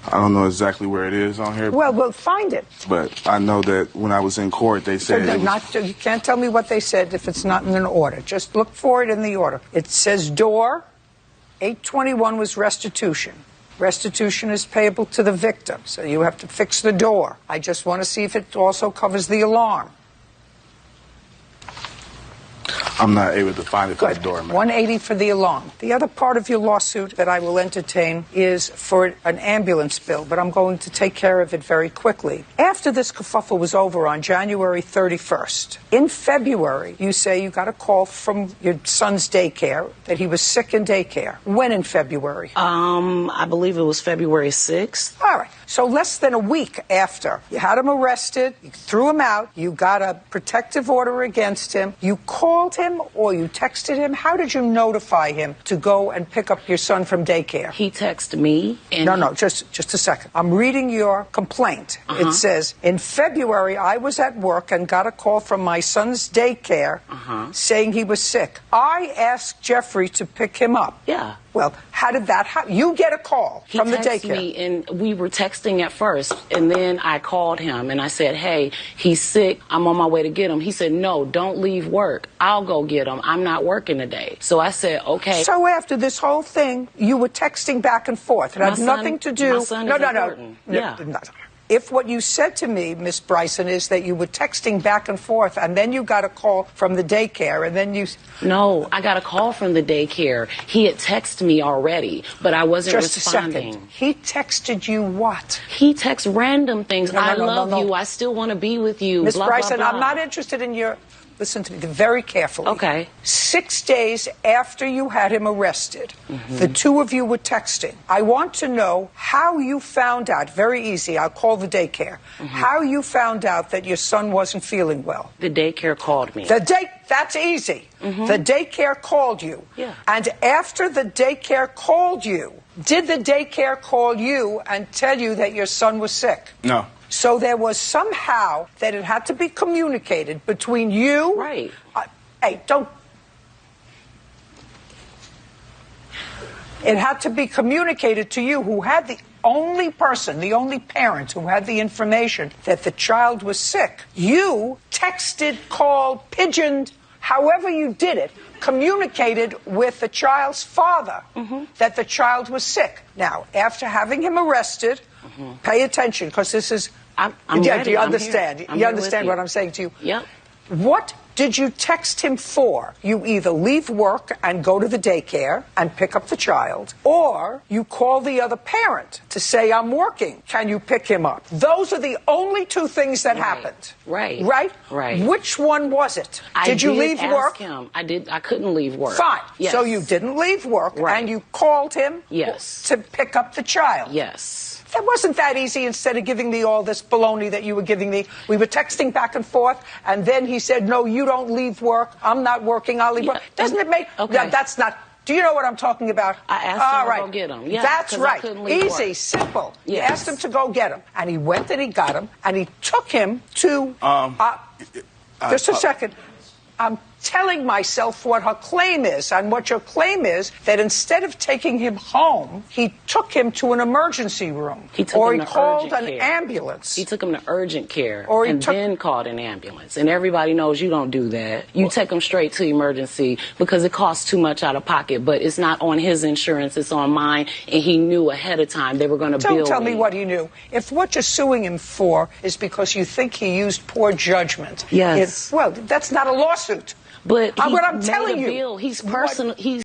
I don't know exactly where it is on here. Well, we'll find it. But I know that when I was in court, they said... You can't tell me what they said if it's not in an order. Just look for it in the order. It says door. 821 was restitution. Restitution is payable to the victim, so you have to fix the door. I just want to see if it also covers the alarm. I'm not able to find it for the door, man. 180 for the alarm. The other part of your lawsuit that I will entertain is for an ambulance bill, but I'm going to take care of it very quickly. After this kerfuffle was over on January 31st, in February, you say you got a call from your son's daycare that he was sick in daycare. When in February? I believe it was February 6th. All right. So less than a week after, you had him arrested, you threw him out, you got a protective order against him, you called him or you texted him. How did you notify him to go and pick up your son from daycare? He texted me. And No, just a second. I'm reading your complaint. It says, in February, I was at work and got a call from my son's daycare saying he was sick. I asked Jeffrey to pick him up. Yeah. Well, how did that happen? You get a call from the daycare. He texted me, and we were texting at first, and then I called him, and I said, hey, he's sick. I'm on my way to get him. He said, no, don't leave work. I'll go get him. I'm not working today. So I said, okay. So after this whole thing, you were texting back and forth. It had nothing to do... My son is important. Yeah. If what you said to me, Miss Bryson, is that you were texting back and forth and then you got a call from the daycare and then you... No, I got a call from the daycare. He had texted me already, but I wasn't responding. Just a second. He texted you what? He texts random things. I love you. I still want to be with you. Miss Bryson, blah, blah. I'm not interested in your... Listen to me very carefully. Okay. 6 days after you had him arrested, the two of you were texting. I want to know how you found out, very easy, I'll call the daycare, how you found out that your son wasn't feeling well. The daycare called me. That's easy. The daycare called you. Yeah. And after the daycare called you, did the daycare call you and tell you that your son was sick? No. So there was somehow that it had to be communicated between you... Right. Hey, don't... It had to be communicated to you, who had the only person, the only parent who had the information that the child was sick. You texted, called, pigeoned, however you did it, communicated with the child's father that the child was sick. Now, after having him arrested, pay attention, because this is... I'm yeah, ready. do you understand? You understand you. what I'm saying to you? Yep. What did you text him for? You either leave work and go to the daycare and pick up the child, or you call the other parent to say, I'm working. Can you pick him up? Those are the only two things that happened. Right. Right? Right. Which one was it? Did you leave work? Him. I couldn't leave work. Fine. Yes. So you didn't leave work, and you called him to pick up the child. Yes. It wasn't that easy. Instead of giving me all this baloney that you were giving me, we were texting back and forth, and then he said, no, you don't leave work. I'm not working. I'll leave work. Doesn't it make... Okay. That's not... Do you know what I'm talking about? I asked him to go get him. Yeah, that's right. I couldn't leave Easy, work. simple. Yes. You asked him to go get him, and he went and he got him, and he took him to... just a second. I'm telling myself what her claim is, and what your claim is that instead of taking him home, he took him to an emergency room, or he called an ambulance. He took him to urgent care, and then called an ambulance. And everybody knows you don't do that. You take him straight to emergency because it costs too much out of pocket. But it's not on his insurance; it's on mine. And he knew ahead of time they were going to bill me. Don't tell me what he knew. If what you're suing him for is because you think he used poor judgment, yes. Well, that's not a lawsuit. But what I'm telling you, he's personal. He's